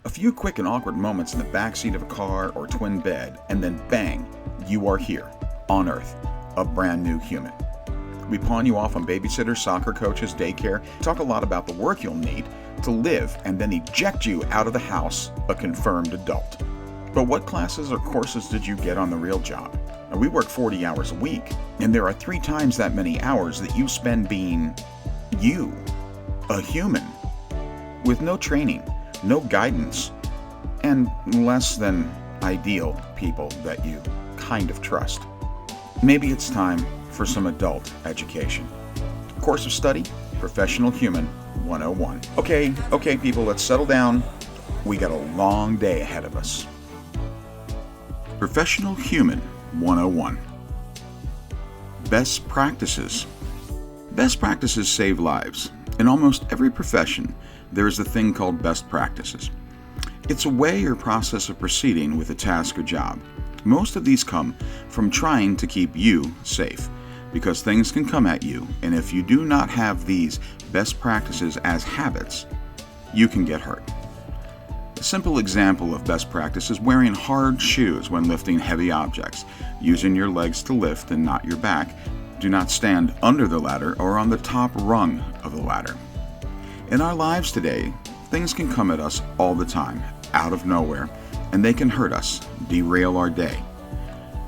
A few quick and awkward moments in the backseat of a car or twin bed, and then bang, you are here, on Earth, a brand new human. We pawn you off on babysitters, soccer coaches, daycare, talk a lot about the work you'll need to live, and then eject you out of the house, a confirmed adult. But what classes or courses did you get on the real job? Now, we work 40 hours a week, and there are 3 times that many hours that you spend being you, a human, with no training, no guidance, and less than ideal people that you kind of trust. Maybe it's time for some adult education. Course of study, Professional Human 101. Okay, people, let's settle down. We got a long day ahead of us. Professional Human 101. Best practices. Best practices save lives. In almost every profession, there is a thing called best practices. It's a way or process of proceeding with a task or job. Most of these come from trying to keep you safe, because things can come at you, and if you do not have these best practices as habits, you can get hurt. A simple example of best practice is wearing hard shoes when lifting heavy objects, using your legs to lift and not your back. Do not stand under the ladder or on the top rung of the ladder. In our lives today, things can come at us all the time, out of nowhere, and they can hurt us, derail our day,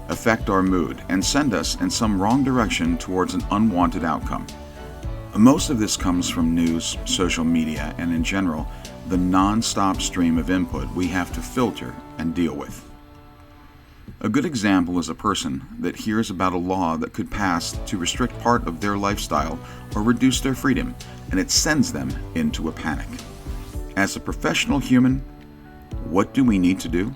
affect our mood, and send us in some wrong direction towards an unwanted outcome. Most of this comes from news, social media, and in general, the non-stop stream of input we have to filter and deal with. A good example is a person that hears about a law that could pass to restrict part of their lifestyle or reduce their freedom, and it sends them into a panic. As a professional human, what do we need to do?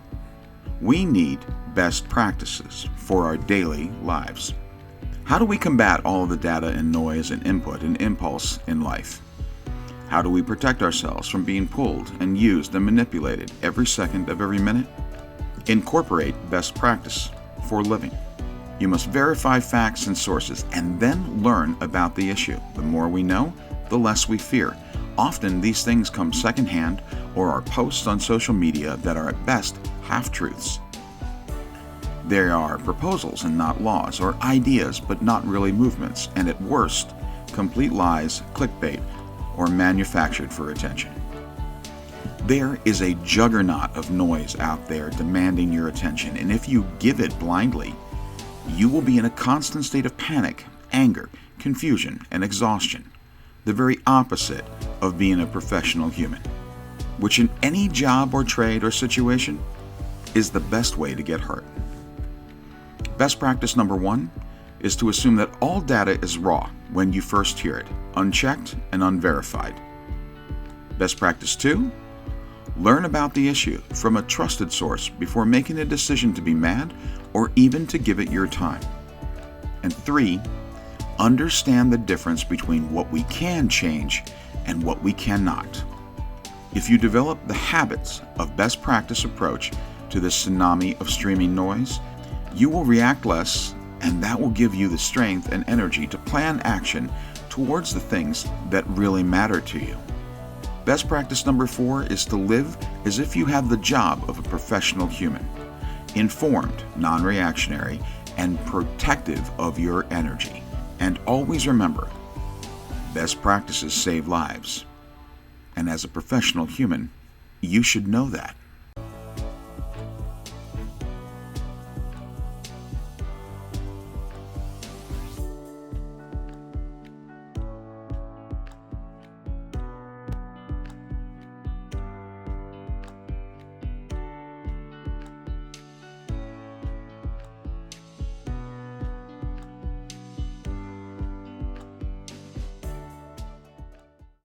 We need best practices for our daily lives. How do we combat all of the data and noise and input and impulse in life? How do we protect ourselves from being pulled and used and manipulated every second of every minute? Incorporate best practice for living. You must verify facts and sources and then learn about the issue. The more we know, the less we fear. Often these things come secondhand or are posts on social media that are at best half-truths. There are proposals and not laws, or ideas but not really movements, and at worst, complete lies, clickbait, or manufactured for attention. There is a juggernaut of noise out there demanding your attention, and if you give it blindly, you will be in a constant state of panic, anger, confusion, and exhaustion, the very opposite of being a professional human, which in any job or trade or situation is the best way to get hurt. Best practice number 1 is to assume that all data is raw when you first hear it, unchecked and unverified. Best practice 2, learn about the issue from a trusted source before making a decision to be mad or even to give it your time. And 3, understand the difference between what we can change and what we cannot. If you develop the habits of best practice approach to this tsunami of streaming noise, you will react less, and that will give you the strength and energy to plan action towards the things that really matter to you. Best practice number 4 is to live as if you have the job of a professional human, informed, non-reactionary, and protective of your energy. And always remember, best practices save lives. And as a professional human, you should know that.